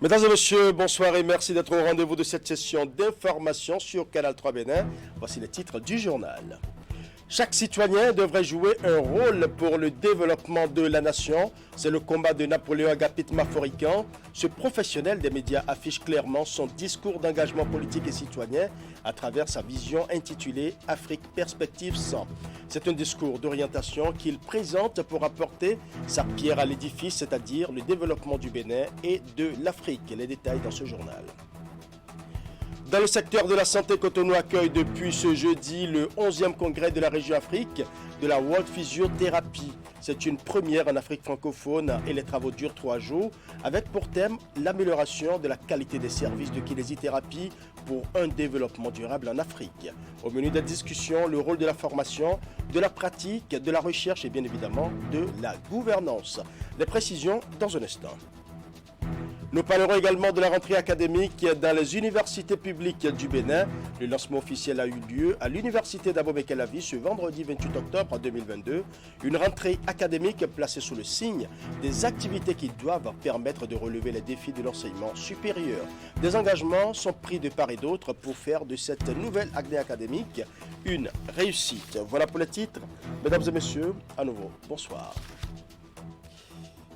Mesdames et messieurs, bonsoir et merci d'être au rendez-vous de cette session d'information sur Canal 3 Bénin. Voici les titres du journal. Chaque citoyen devrait jouer un rôle pour le développement de la nation. C'est le combat de Napoléon Agapit Maforican. Ce professionnel des médias affiche clairement son discours d'engagement politique et citoyen à travers sa vision intitulée Afrique Perspective 100. C'est un discours d'orientation qu'il présente pour apporter sa pierre à l'édifice, c'est-à-dire le développement du Bénin et de l'Afrique. Les détails dans ce journal. Dans le secteur de la santé, Cotonou accueille depuis ce jeudi le 11e congrès de la région Afrique de la World Physiotherapy. C'est une première en Afrique francophone et les travaux durent 3 jours avec pour thème l'amélioration de la qualité des services de kinésithérapie pour un développement durable en Afrique. Au menu des discussions, le rôle de la formation, de la pratique, de la recherche et bien évidemment de la gouvernance. Les précisions dans un instant. Nous parlerons également de la rentrée académique dans les universités publiques du Bénin. Le lancement officiel a eu lieu à l'université d'Abomey-Calavi ce vendredi 28 octobre 2022. Une rentrée académique placée sous le signe des activités qui doivent permettre de relever les défis de l'enseignement supérieur. Des engagements sont pris de part et d'autre pour faire de cette nouvelle année académique une réussite. Voilà pour les titres. Mesdames et messieurs, à nouveau, bonsoir.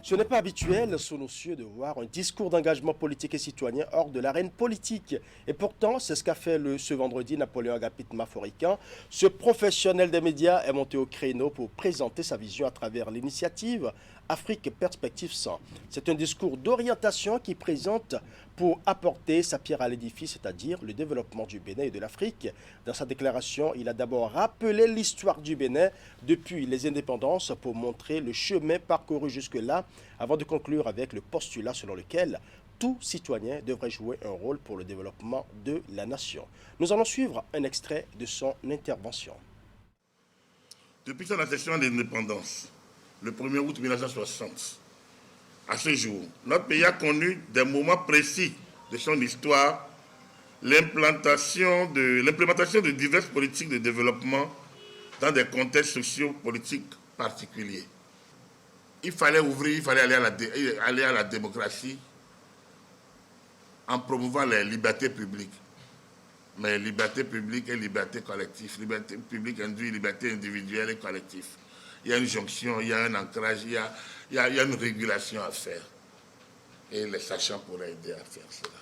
Ce n'est pas habituel sous nos cieux de voir un discours d'engagement politique et citoyen hors de l'arène politique. Et pourtant, c'est ce qu'a fait ce vendredi Napoléon Agapit Maforican. Ce professionnel des médias est monté au créneau pour présenter sa vision à travers l'initiative Afrique Perspective 100. C'est un discours d'orientation qui présente pour apporter sa pierre à l'édifice, c'est-à-dire le développement du Bénin et de l'Afrique. Dans sa déclaration, il a d'abord rappelé l'histoire du Bénin depuis les indépendances pour montrer le chemin parcouru jusque-là, avant de conclure avec le postulat selon lequel tout citoyen devrait jouer un rôle pour le développement de la nation. Nous allons suivre un extrait de son intervention. Depuis son accession à l'indépendance, le 1er août 1960, à ce jour, notre pays a connu des moments précis de son histoire, l'implémentation de diverses politiques de développement dans des contextes sociopolitiques particuliers. Il fallait aller à la démocratie en promouvant les libertés publiques. Mais liberté publique et liberté collective. Liberté publique induit liberté individuelle et collective. Il y a une jonction, il y a un ancrage, il y a une régulation à faire. Et les sachants pourraient aider à faire cela.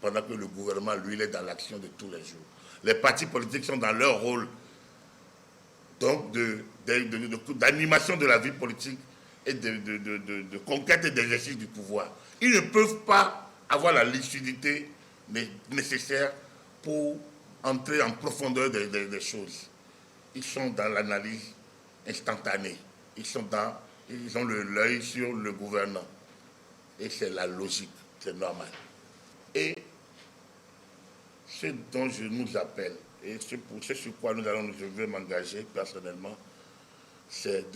Pendant que le gouvernement, lui, il est dans l'action de tous les jours. Les partis politiques sont dans leur rôle donc d'animation de la vie politique et de conquête et d'exercice du pouvoir. Ils ne peuvent pas avoir la lucidité nécessaire pour entrer en profondeur des choses. Ils sont dans l'analyse instantanée. Ils ont l'œil sur le gouvernant. Et c'est la logique, c'est normal. Et ce dont je nous appelle, et c'est sur quoi je veux m'engager personnellement, c'est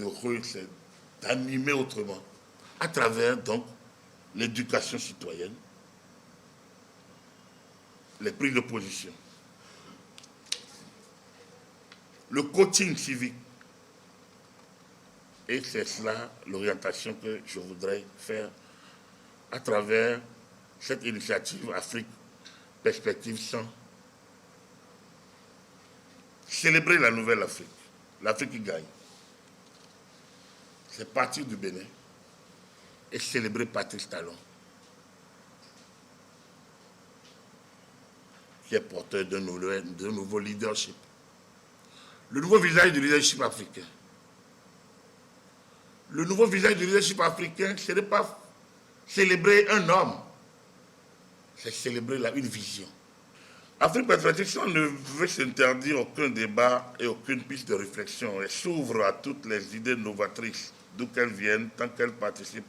d'animer autrement, à travers donc l'éducation citoyenne, les prises de position, le coaching civique. Et c'est cela l'orientation que je voudrais faire à travers cette initiative Afrique Perspective 100. Célébrer la nouvelle Afrique, l'Afrique qui gagne. C'est partir du Bénin et célébrer Patrice Talon, qui est porteur d'un nouveau leadership. Le nouveau visage du leadership africain. Le nouveau visage du leadership africain, ce n'est pas célébrer un homme, c'est célébrer une vision. Afrique Perspective ne veut s'interdire aucun débat et aucune piste de réflexion. Elle s'ouvre à toutes les idées novatrices, d'où qu'elles viennent, tant qu'elles participent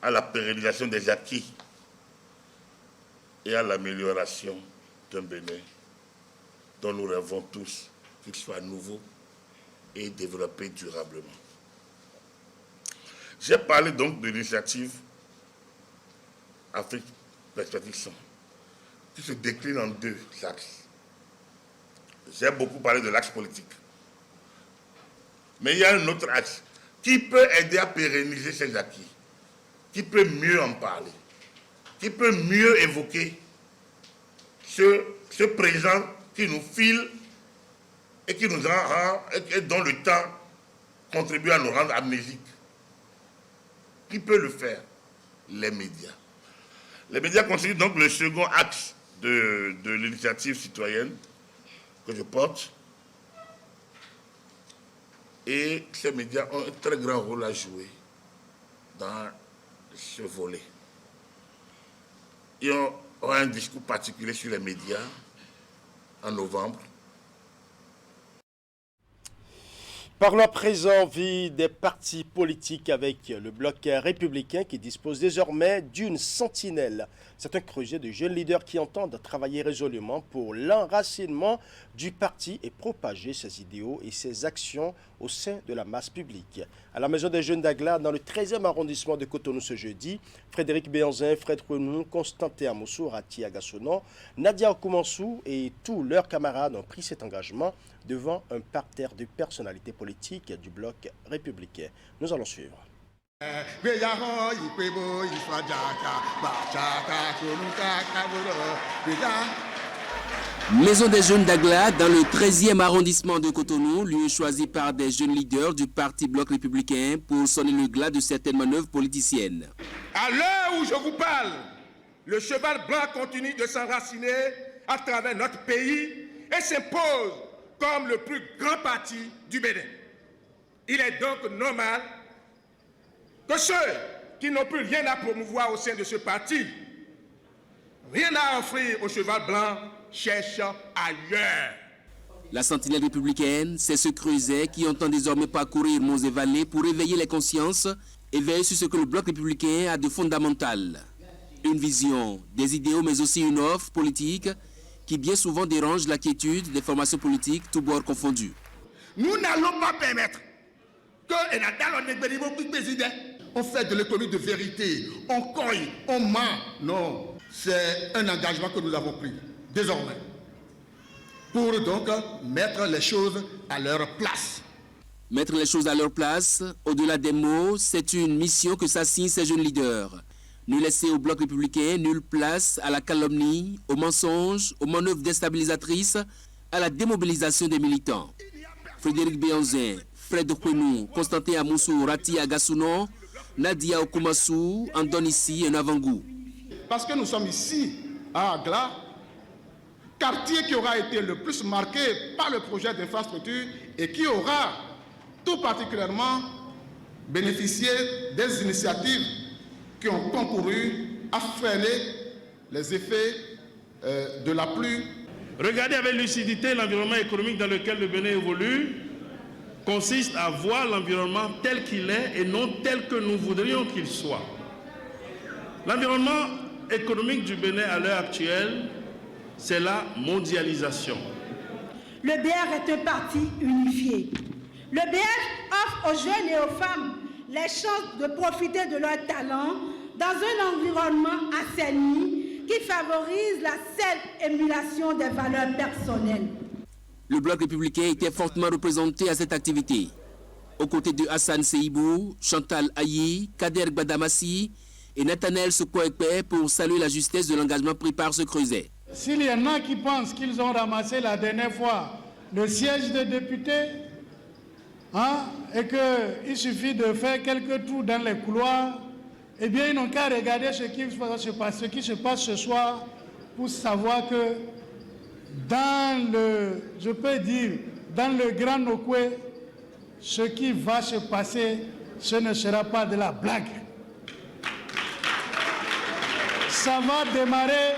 à la pérennisation des acquis et à l'amélioration d'un Bénin dont nous rêvons tous qu'il soit nouveau et développé durablement. J'ai parlé donc de l'initiative Afrique Perspective 100, qui se décline en 2 axes. J'ai beaucoup parlé de l'axe politique. Mais il y a un autre axe qui peut aider à pérenniser ces acquis, qui peut mieux en parler. qui peut mieux évoquer ce présent qui nous file et qui nous rend, et dont le temps contribue à nous rendre amnésiques? Qui peut le faire? Les médias. Les médias constituent donc le second axe de l'initiative citoyenne que je porte. Et ces médias ont un très grand rôle à jouer dans ce volet. Il y aura un discours particulier sur les médias en novembre. Parlons à présent vie des partis politiques avec le bloc républicain qui dispose désormais d'une sentinelle. C'est un projet de jeunes leaders qui entendent travailler résolument pour l'enracinement du parti et propager ses idéaux et ses actions au sein de la masse publique. À la Maison des Jeunes d'Agla, dans le 13e arrondissement de Cotonou ce jeudi, Frédéric Béanzin, Fred Renou, Constantin Amoussou, Rati Agassonon, Nadia Okumansou et tous leurs camarades ont pris cet engagement devant un parterre de personnalités politiques du bloc républicain. Nous allons suivre. Maison des Jeunes d'Agla, dans le 13e arrondissement de Cotonou, lieu choisi par des jeunes leaders du Parti Bloc républicain pour sonner le glas de certaines manœuvres politiciennes. À l'heure où je vous parle, le cheval blanc continue de s'enraciner à travers notre pays et s'impose comme le plus grand parti du Bénin. Il est donc normal que ceux qui n'ont plus rien à promouvoir au sein de ce parti, rien à offrir au cheval blanc, cherchent ailleurs. La sentinelle républicaine, c'est ce creuset qui entend désormais parcourir monts et vallées pour éveiller les consciences et veiller sur ce que le bloc républicain a de fondamental. Une vision, des idéaux, mais aussi une offre politique qui bien souvent dérange la quiétude des formations politiques, tous bords confondus. Nous n'allons pas permettre que on fait de l'économie de vérité, on cogne, on ment. Non, c'est un engagement que nous avons pris désormais pour donc mettre les choses à leur place. Mettre les choses à leur place, au-delà des mots, c'est une mission que s'assignent ces jeunes leaders. Ne laisser au bloc républicain nulle place à la calomnie, aux mensonges, aux manœuvres déstabilisatrices, à la démobilisation des militants. Frédéric Béanzin, Fred Renou, Constantin Amoussou, Rati Agassonon, Nadia Okumansou en donnent ici un avant-goût. Parce que nous sommes ici à Agla, quartier qui aura été le plus marqué par le projet d'infrastructure et qui aura tout particulièrement bénéficié des initiatives qui ont concouru à freiner les effets de la pluie. Regarder avec lucidité l'environnement économique dans lequel le Bénin évolue consiste à voir l'environnement tel qu'il est et non tel que nous voudrions qu'il soit. L'environnement économique du Bénin à l'heure actuelle, c'est la mondialisation. Le BR est un parti unifié. Le BR offre aux jeunes et aux femmes les chances de profiter de leurs talents dans un environnement assaini qui favorise la seule émulation des valeurs personnelles. Le bloc républicain était fortement représenté à cette activité. Aux côtés de Hassan Seibou, Chantal Ayi, Kader Gbadamassi et Nathanaël Sokoekpe pour saluer la justesse de l'engagement pris par ce creuset. S'il y en a qui pensent qu'ils ont ramassé la dernière fois le siège de député, et qu'il suffit de faire quelques tours dans les couloirs, eh bien ils n'ont qu'à regarder ce qui se passe ce soir pour savoir que dans le Grand Nokwe, ce qui va se passer, ce ne sera pas de la blague. Ça va démarrer,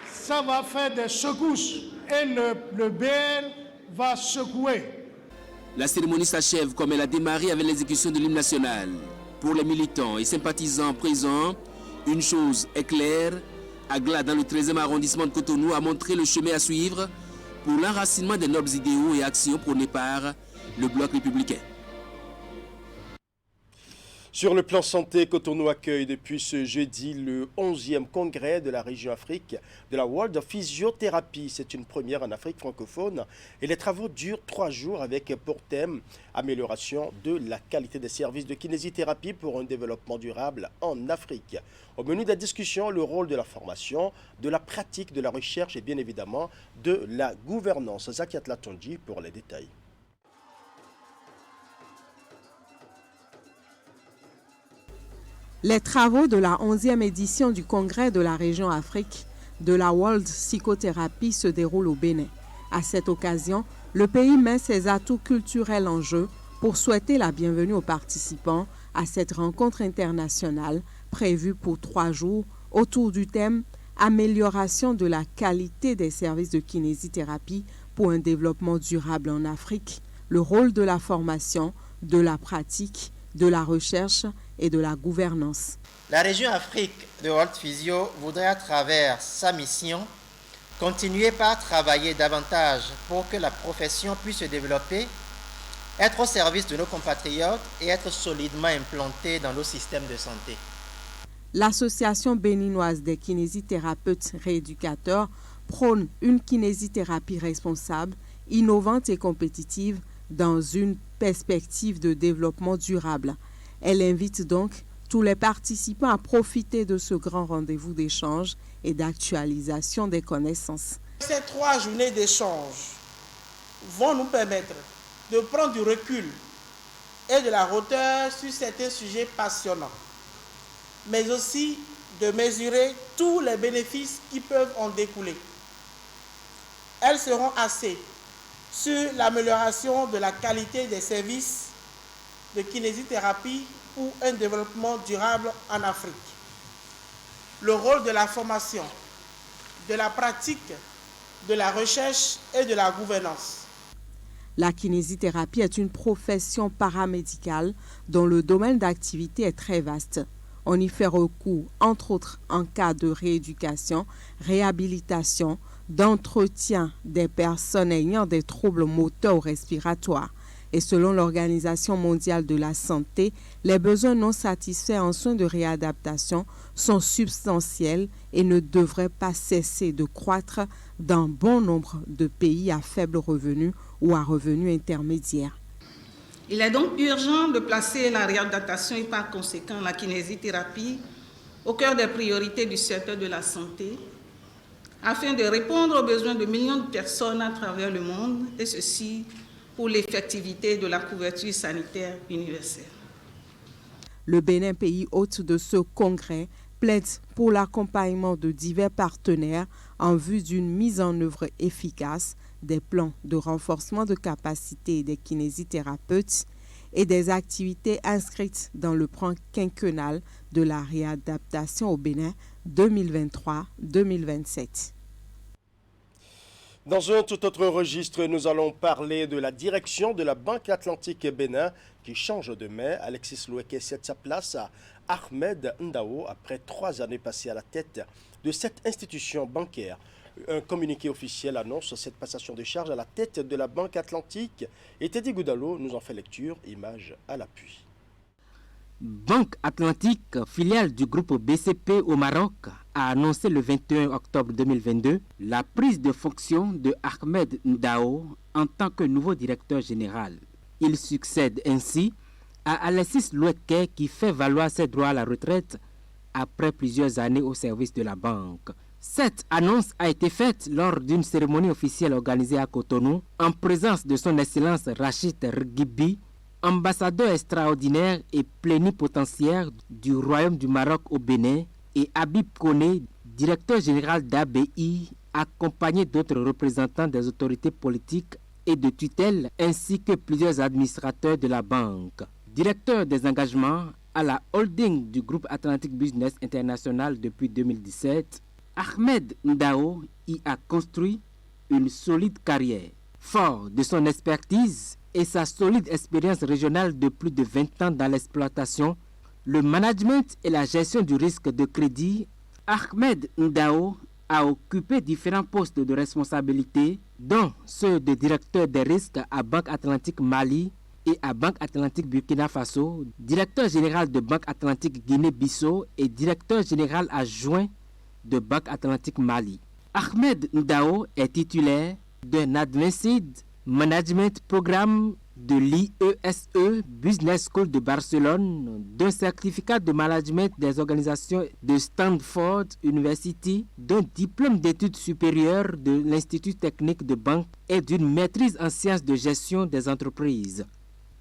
ça va faire des secousses et le BR va secouer. La cérémonie s'achève comme elle a démarré avec l'exécution de l'hymne national. Pour les militants et sympathisants présents, une chose est claire, Agla, dans le 13e arrondissement de Cotonou, a montré le chemin à suivre pour l'enracinement des nobles idéaux et actions prônés par le bloc républicain. Sur le plan santé, Cotonou accueille depuis ce jeudi le 11e congrès de la région Afrique de la World Physiothérapie. C'est une première en Afrique francophone et les travaux durent 3 jours avec pour thème amélioration de la qualité des services de kinésithérapie pour un développement durable en Afrique. Au menu de la discussion, le rôle de la formation, de la pratique, de la recherche et bien évidemment de la gouvernance. Zakiat Latonji pour les détails. Les travaux de la 11e édition du Congrès de la région Afrique de la World Psychothérapie se déroulent au Bénin. À cette occasion, le pays met ses atouts culturels en jeu pour souhaiter la bienvenue aux participants à cette rencontre internationale prévue pour 3 jours autour du thème « Amélioration de la qualité des services de kinésithérapie pour un développement durable en Afrique, le rôle de la formation, de la pratique, de la recherche et de la gouvernance. » La région Afrique de World Physio voudrait à travers sa mission continuer par travailler davantage pour que la profession puisse se développer, être au service de nos compatriotes et être solidement implantée dans nos systèmes de santé. L'Association béninoise des kinésithérapeutes rééducateurs prône une kinésithérapie responsable, innovante et compétitive dans une perspective de développement durable. Elle invite donc tous les participants à profiter de ce grand rendez-vous d'échange et d'actualisation des connaissances. Ces 3 journées d'échange vont nous permettre de prendre du recul et de la hauteur sur certains sujets passionnants, mais aussi de mesurer tous les bénéfices qui peuvent en découler. Elles seront axées sur l'amélioration de la qualité des services de kinésithérapie pour un développement durable en Afrique. Le rôle de la formation, de la pratique, de la recherche et de la gouvernance. La kinésithérapie est une profession paramédicale dont le domaine d'activité est très vaste. On y fait recours, entre autres, en cas de rééducation, réhabilitation, d'entretien des personnes ayant des troubles moteurs ou respiratoires. Et selon l'Organisation mondiale de la santé, les besoins non satisfaits en soins de réadaptation sont substantiels et ne devraient pas cesser de croître dans bon nombre de pays à faible revenu ou à revenu intermédiaire. Il est donc urgent de placer la réadaptation et par conséquent la kinésithérapie au cœur des priorités du secteur de la santé afin de répondre aux besoins de millions de personnes à travers le monde, et ceci pour l'effectivité de la couverture sanitaire universelle. Le Bénin, pays hôte de ce congrès, plaide pour l'accompagnement de divers partenaires en vue d'une mise en œuvre efficace des plans de renforcement de capacité des kinésithérapeutes et des activités inscrites dans le plan quinquennal de la réadaptation au Bénin 2023-2027. Dans un tout autre registre, nous allons parler de la direction de la Banque Atlantique Bénin qui change de main. Alexis Loueke cède sa place à Ahmed Ndao après 3 années passées à la tête de cette institution bancaire. Un communiqué officiel annonce cette passation de charge à la tête de la Banque Atlantique et Teddy Goudalo nous en fait lecture, images à l'appui. Banque Atlantique, filiale du groupe BCP au Maroc, a annoncé le 21 octobre 2022 la prise de fonction de Ahmed Ndao en tant que nouveau directeur général. Il succède ainsi à Alexis Loueke qui fait valoir ses droits à la retraite après plusieurs années au service de la banque. Cette annonce a été faite lors d'une cérémonie officielle organisée à Cotonou en présence de son Excellence Rachid Rgibi, ambassadeur extraordinaire et plénipotentiaire du Royaume du Maroc au Bénin, et Habib Koné, directeur général d'ABI, accompagné d'autres représentants des autorités politiques et de tutelle, ainsi que plusieurs administrateurs de la banque. Directeur des engagements à la holding du groupe Atlantic Business International depuis 2017, Ahmed Ndao y a construit une solide carrière. Fort de son expertise et sa solide expérience régionale de plus de 20 ans dans l'exploitation, le management et la gestion du risque de crédit, Ahmed Ndao a occupé différents postes de responsabilité, dont ceux de directeur des risques à Banque Atlantique Mali et à Banque Atlantique Burkina Faso, directeur général de Banque Atlantique Guinée-Bissau et directeur général adjoint de Banque Atlantique Mali. Ahmed Ndao est titulaire d'un Advanced Management Programme de l'IESE Business School de Barcelone, d'un certificat de management des organisations de Stanford University, d'un diplôme d'études supérieures de l'Institut technique de banque et d'une maîtrise en sciences de gestion des entreprises.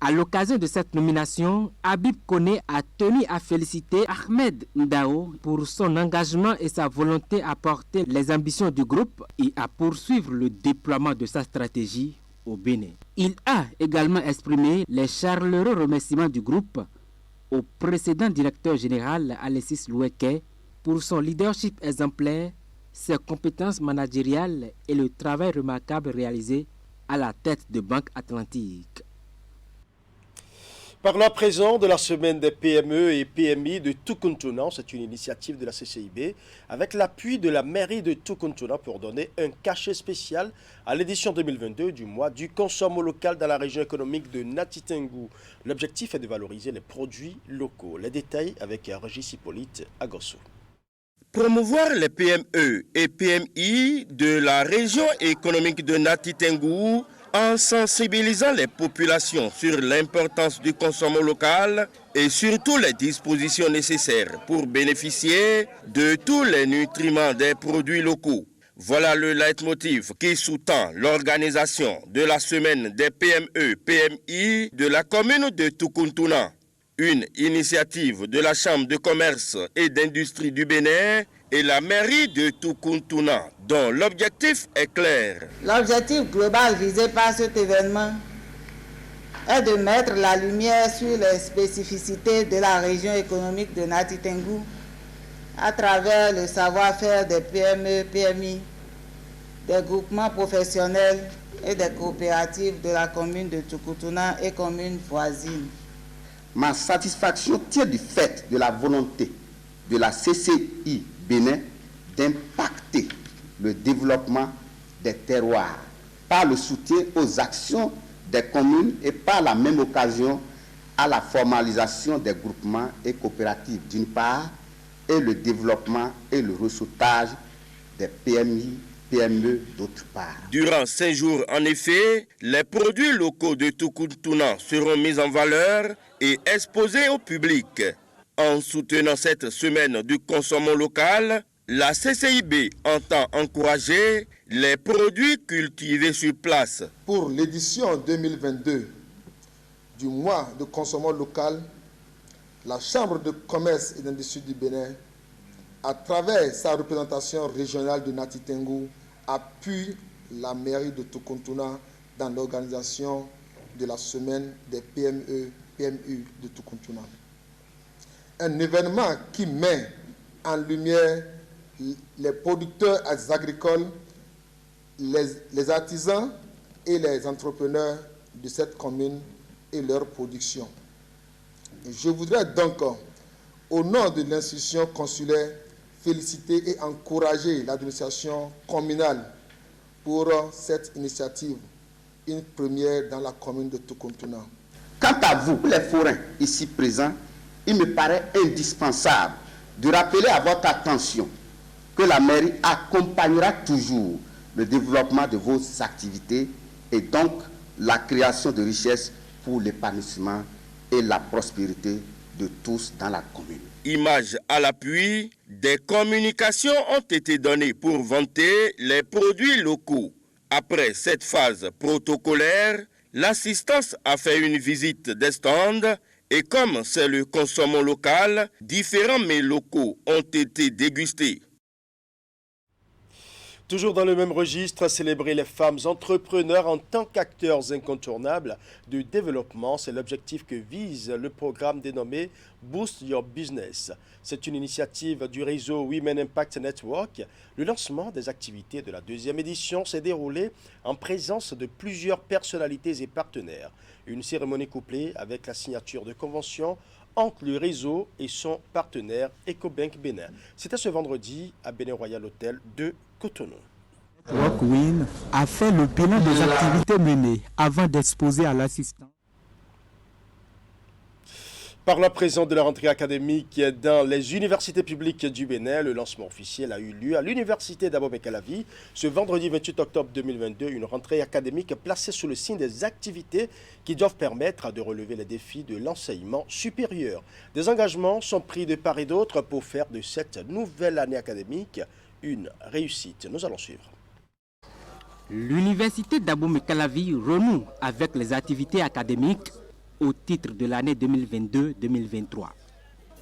À l'occasion de cette nomination, Habib Koné a tenu à féliciter Ahmed Ndao pour son engagement et sa volonté à porter les ambitions du groupe et à poursuivre le déploiement de sa stratégie au Bénin. Il a également exprimé les chaleureux remerciements du groupe au précédent directeur général Alexis Loueke pour son leadership exemplaire, ses compétences managériales et le travail remarquable réalisé à la tête de Banque Atlantique. Parlons à présent de la semaine des PME et PMI de Tukuntuna. C'est une initiative de la CCIB avec l'appui de la mairie de Tukuntuna pour donner un cachet spécial à l'édition 2022 du mois du consommation local dans la région économique de Nati Tengou. L'objectif est de valoriser les produits locaux. Les détails avec Régis Hippolyte Agosso. Promouvoir les PME et PMI de la région économique de Nati Tengou en sensibilisant les populations sur l'importance du consommation local et surtout les dispositions nécessaires pour bénéficier de tous les nutriments des produits locaux. Voilà le leitmotiv qui sous-tend l'organisation de la semaine des PME-PMI de la commune de Tukuntuna, une initiative de la Chambre de commerce et d'industrie du Bénin et la mairie de Tukuntuna, dont l'objectif est clair. L'objectif global visé par cet événement est de mettre la lumière sur les spécificités de la région économique de Nati Tengou à travers le savoir-faire des PME, PMI, des groupements professionnels et des coopératives de la commune de Tukuntuna et communes voisines. Ma satisfaction tient du fait de la volonté de la CCI Bénin d'impacter le développement des terroirs par le soutien aux actions des communes et par la même occasion à la formalisation des groupements et coopératives d'une part et le développement et le ressautage des PMI, PME d'autre part. Durant 5 jours, en effet, les produits locaux de Tukuntuna seront mis en valeur et exposés au public. En soutenant cette semaine du consommation local, la CCIB entend encourager les produits cultivés sur place. Pour l'édition 2022 du mois de consommation local, la Chambre de commerce et d'industrie du Bénin, à travers sa représentation régionale de Nati Tengou, appuie la mairie de Tukuntuna dans l'organisation de la semaine des PME-PMU de Tukuntuna. Un événement qui met en lumière les producteurs agricoles, les artisans et les entrepreneurs de cette commune et leur production. Et je voudrais donc, au nom de l'institution consulaire, féliciter et encourager l'administration communale pour cette initiative, une première dans la commune de Tukuntuna. Quant à vous, les forains ici présents, il me paraît indispensable de rappeler à votre attention que la mairie accompagnera toujours le développement de vos activités et donc la création de richesses pour l'épanouissement et la prospérité de tous dans la commune. Images à l'appui, des communications ont été données pour vanter les produits locaux. Après cette phase protocolaire, l'assistance a fait une visite des stands et comme c'est le consommation local, différents mets locaux ont été dégustés. Toujours dans le même registre, célébrer les femmes entrepreneurs en tant qu'acteurs incontournables du développement, c'est l'objectif que vise le programme dénommé Boost Your Business. C'est une initiative du réseau Women Impact Network. Le lancement des activités de la 2e édition s'est déroulé en présence de plusieurs personnalités et partenaires. Une cérémonie couplée avec la signature de conventions entre le réseau et son partenaire EcoBank Bénin. C'était ce vendredi à Bénin Royal Hotel de Cotonou. Rockwin a fait le bilan des activités menées avant d'exposer à l'assistant. Par la présence de la rentrée académique dans les universités publiques du Bénin, le lancement officiel a eu lieu à l'université d'Abomey-Calavi ce vendredi 28 octobre 2022, une rentrée académique placée sous le signe des activités qui doivent permettre de relever les défis de l'enseignement supérieur. Des engagements sont pris de part et d'autre pour faire de cette nouvelle année académique une réussite. Nous allons suivre. L'université d'Abomey-Calavi renoue avec les activités académiques au titre de l'année 2022-2023.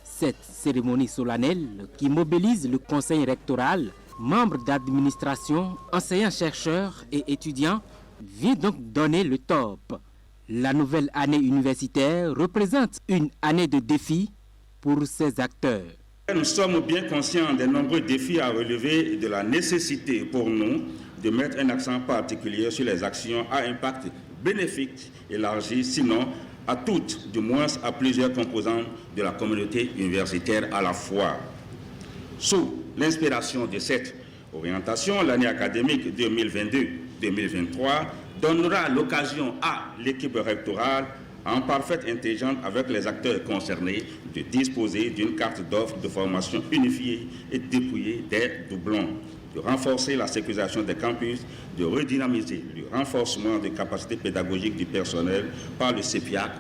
Cette cérémonie solennelle qui mobilise le conseil rectoral, membres d'administration, enseignants-chercheurs et étudiants vient donc donner le top. La nouvelle année universitaire représente une année de défis pour ces acteurs. Nous sommes bien conscients des nombreux défis à relever et de la nécessité pour nous de mettre un accent particulier sur les actions à impact bénéfique élargi, sinon à toutes, du moins à plusieurs composants de la communauté universitaire à la fois. Sous l'inspiration de cette orientation, l'année académique 2022-2023 donnera l'occasion à l'équipe rectorale, en parfaite intelligence avec les acteurs concernés, de disposer d'une carte d'offre de formation unifiée et dépouillée des doublons, de renforcer la sécurisation des campus, de redynamiser le renforcement des capacités pédagogiques du personnel par le CEPIAC,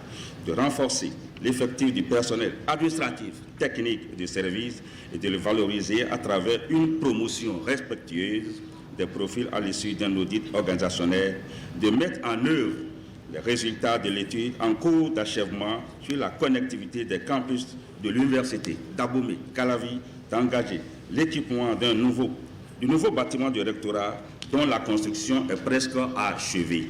de renforcer l'effectif du personnel administratif, technique et de service et de le valoriser à travers une promotion respectueuse des profils à l'issue d'un audit organisationnel, de mettre en œuvre les résultats de l'étude en cours d'achèvement sur la connectivité des campus de l'université d'Abomey-Calavi, d'engager l'équipement du nouveau bâtiment du rectorat dont la construction est presque achevée.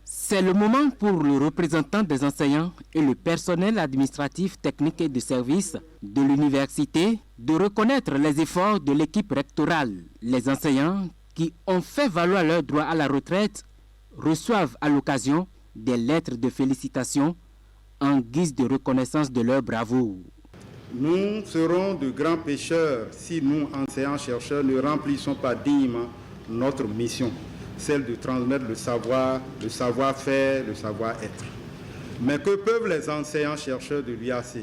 C'est le moment pour le représentant des enseignants et le personnel administratif, technique et de service de l'université de reconnaître les efforts de l'équipe rectorale. Les enseignants qui ont fait valoir leur droit à la retraite reçoivent à l'occasion des lettres de félicitations en guise de reconnaissance de leur bravoure. Nous serons de grands pécheurs si nous, enseignants-chercheurs, ne remplissons pas dignement notre mission, celle de transmettre le savoir-faire, le savoir-être. Mais que peuvent les enseignants-chercheurs de l'UAC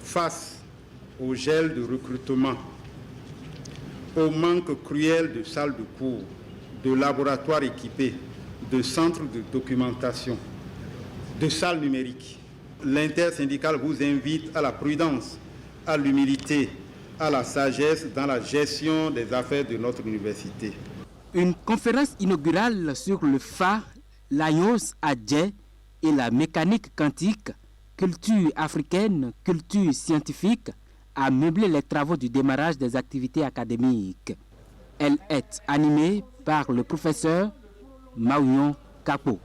face au gel de recrutement, au manque cruel de salles de cours, de laboratoires équipés, de centres de documentation, de salles numériques? L'intersyndicale vous invite à la prudence, à l'humilité, à la sagesse dans la gestion des affaires de notre université. Une conférence inaugurale sur le FA, l'AIOS Adjé et la mécanique quantique, culture africaine, culture scientifique, a meublé les travaux du démarrage des activités académiques. Elle est animée par le professeur Maouyon Kapo.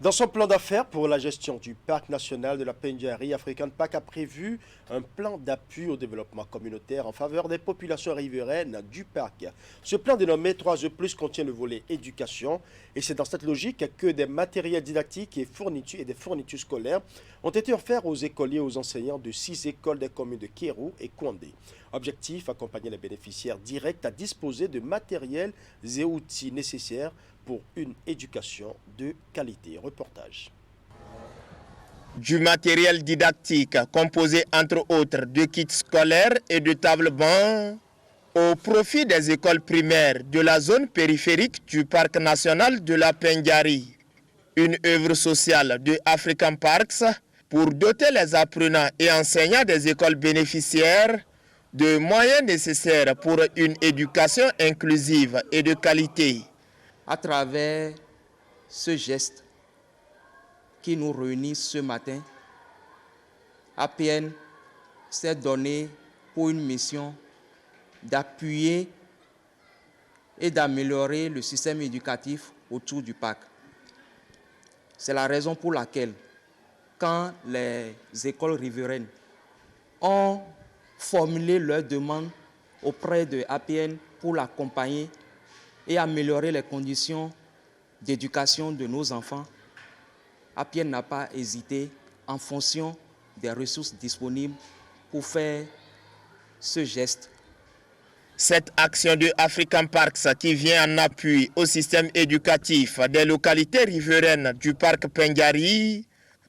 Dans son plan d'affaires pour la gestion du parc national de la Pendjari, African Park a prévu un plan d'appui au développement communautaire en faveur des populations riveraines du parc. Ce plan dénommé 3E+, contient le volet éducation et c'est dans cette logique que des matériels didactiques et des fournitures scolaires ont été offerts aux écoliers et aux enseignants de 6 écoles des communes de Kérou et Kouandé. Objectif, accompagner les bénéficiaires directs à disposer de matériels et outils nécessaires pour une éducation de qualité. Reportage. Du matériel didactique composé entre autres de kits scolaires et de tables-bancs au profit des écoles primaires de la zone périphérique du parc national de la Pendjari. Une œuvre sociale de African Parks pour doter les apprenants et enseignants des écoles bénéficiaires de moyens nécessaires pour une éducation inclusive et de qualité. À travers ce geste qui nous réunit ce matin, APN s'est donné pour une mission d'appuyer et d'améliorer le système éducatif autour du parc. C'est la raison pour laquelle, quand les écoles riveraines ont formulé leurs demandes auprès de APN pour l'accompagner et améliorer les conditions d'éducation de nos enfants, APN n'a pas hésité, en fonction des ressources disponibles, pour faire ce geste. Cette action de African Parks qui vient en appui au système éducatif des localités riveraines du parc Pendjari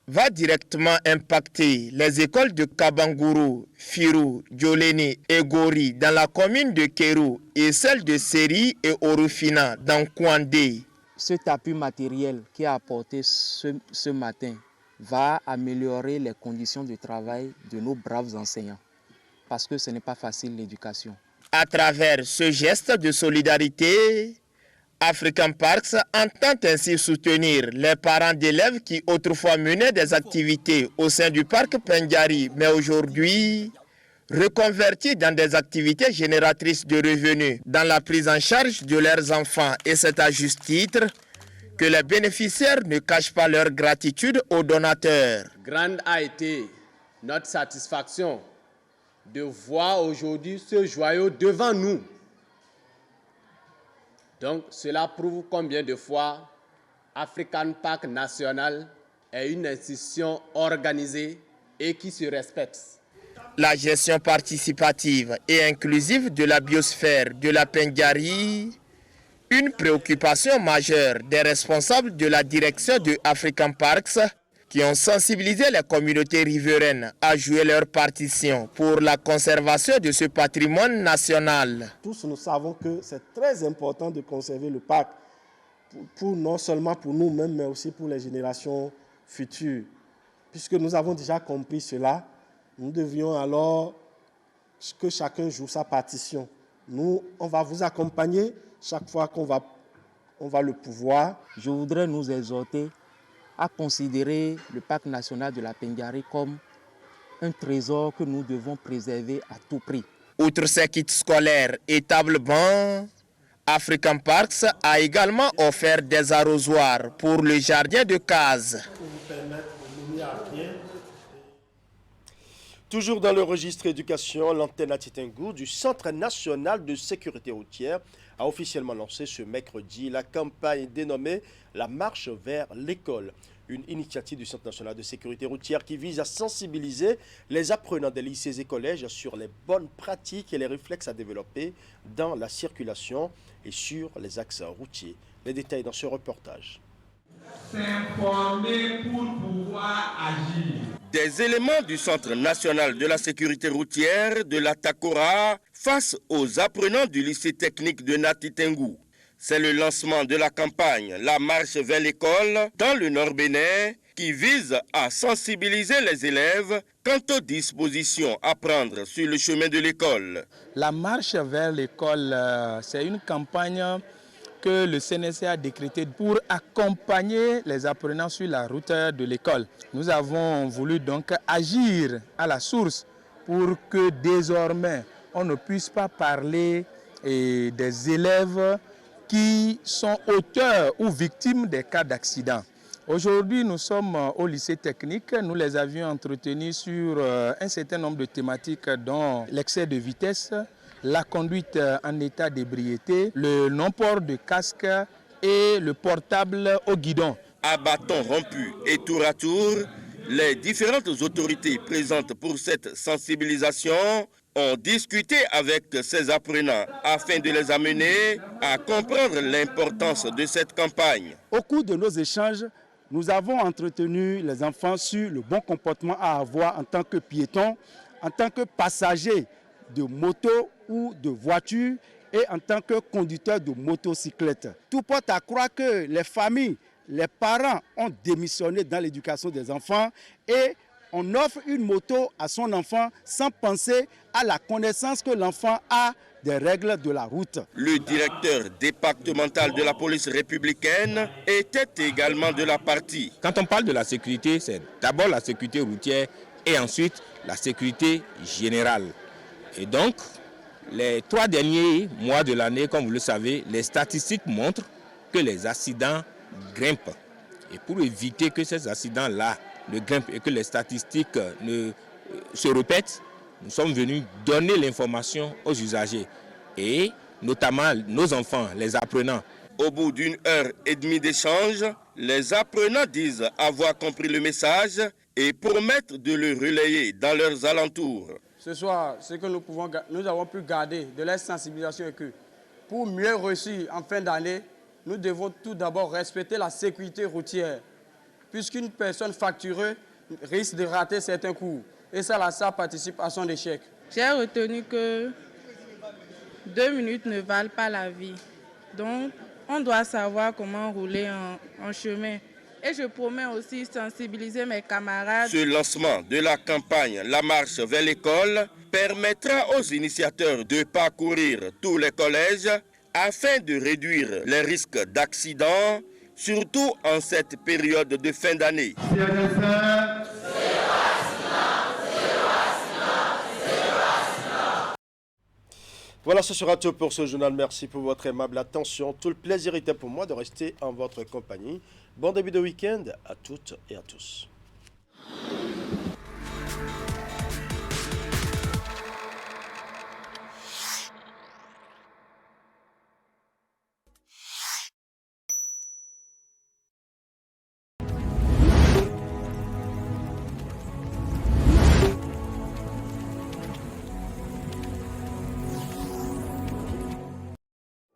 va directement impacter les écoles de Kabanguru, Firou, Djoleni et Gori dans la commune de Kérou et celles de Seri et Orufina dans Kouandé. Cet appui matériel qui est apporté ce matin va améliorer les conditions de travail de nos braves enseignants parce que ce n'est pas facile l'éducation. À travers ce geste de solidarité, African Parks entend ainsi soutenir les parents d'élèves qui autrefois menaient des activités au sein du parc Pendjari, mais aujourd'hui reconvertis dans des activités génératrices de revenus dans la prise en charge de leurs enfants. Et c'est à juste titre que les bénéficiaires ne cachent pas leur gratitude aux donateurs. Grande a été notre satisfaction de voir aujourd'hui ce joyau devant nous. Donc cela prouve combien de fois African Park National est une institution organisée et qui se respecte. La gestion participative et inclusive de la biosphère de la Pendjari, une préoccupation majeure des responsables de la direction de African Parks qui ont sensibilisé les communautés riveraines à jouer leur partition pour la conservation de ce patrimoine national. Tous nous savons que c'est très important de conserver le parc, non seulement pour nous-mêmes, mais aussi pour les générations futures. Puisque nous avons déjà compris cela, nous devions alors que chacun joue sa partition. Nous, on va vous accompagner chaque fois qu'on va le pouvoir. Je voudrais nous exhorter à considérer le parc national de la Pendjari comme un trésor que nous devons préserver à tout prix. Outre ces kits scolaires et tables-bancs, African Parks a également offert des arrosoirs pour le jardin de Case. Toujours dans le registre éducation, l'antenne à Titengou du Centre national de sécurité routière a officiellement lancé ce mercredi la campagne dénommée La marche vers l'école. Une initiative du Centre national de sécurité routière qui vise à sensibiliser les apprenants des lycées et collèges sur les bonnes pratiques et les réflexes à développer dans la circulation et sur les axes routiers. Les détails dans ce reportage. S'informer pour pouvoir agir. Des éléments du Centre national de la sécurité routière de la Takora face aux apprenants du lycée technique de Nati Tengou. C'est le lancement de la campagne La marche vers l'école dans le Nord Bénin qui vise à sensibiliser les élèves quant aux dispositions à prendre sur le chemin de l'école. La marche vers l'école, c'est une campagne que le CNSC a décrétée pour accompagner les apprenants sur la route de l'école. Nous avons voulu donc agir à la source pour que désormais on ne puisse pas parler des élèves qui sont auteurs ou victimes des cas d'accident. Aujourd'hui, nous sommes au lycée technique. Nous les avions entretenus sur un certain nombre de thématiques dont l'excès de vitesse, la conduite en état d'ébriété, le non-port de casque et le portable au guidon. À bâton rompu et tour à tour, les différentes autorités présentes pour cette sensibilisation ont discuté avec ces apprenants afin de les amener à comprendre l'importance de cette campagne. Au cours de nos échanges, nous avons entretenu les enfants sur le bon comportement à avoir en tant que piéton, en tant que passager de moto ou de voiture et en tant que conducteur de motocyclette. Tout porte à croire que les familles, les parents ont démissionné dans l'éducation des enfants et on offre une moto à son enfant sans penser à la connaissance que l'enfant a des règles de la route. Le directeur départemental de la police républicaine était également de la partie. Quand on parle de la sécurité, c'est d'abord la sécurité routière et ensuite la sécurité générale. Et donc, les 3 derniers mois de l'année, comme vous le savez, les statistiques montrent que les accidents grimpent. Et pour éviter que ces accidents-là ne grimpent et que les statistiques ne se répètent, nous sommes venus donner l'information aux usagers et notamment nos enfants, les apprenants. Au bout d'une heure et demie d'échange, les apprenants disent avoir compris le message et promettent de le relayer dans leurs alentours. Ce soir, ce que nous avons pu garder de la sensibilisation est que pour mieux réussir en fin d'année, nous devons tout d'abord respecter la sécurité routière. puisqu'une personne factureuse risque de rater certains cours. Et ça participe à son échec. J'ai retenu que 2 minutes ne valent pas la vie. Donc, on doit savoir comment rouler en chemin. Et je promets aussi sensibiliser mes camarades. Ce lancement de la campagne La Marche vers l'école permettra aux initiateurs de parcourir tous les collèges afin de réduire les risques d'accidents, surtout en cette période de fin d'année. Voilà, ce sera tout pour ce journal. Merci pour votre aimable attention. Tout le plaisir était pour moi de rester en votre compagnie. Bon début de week-end à toutes et à tous.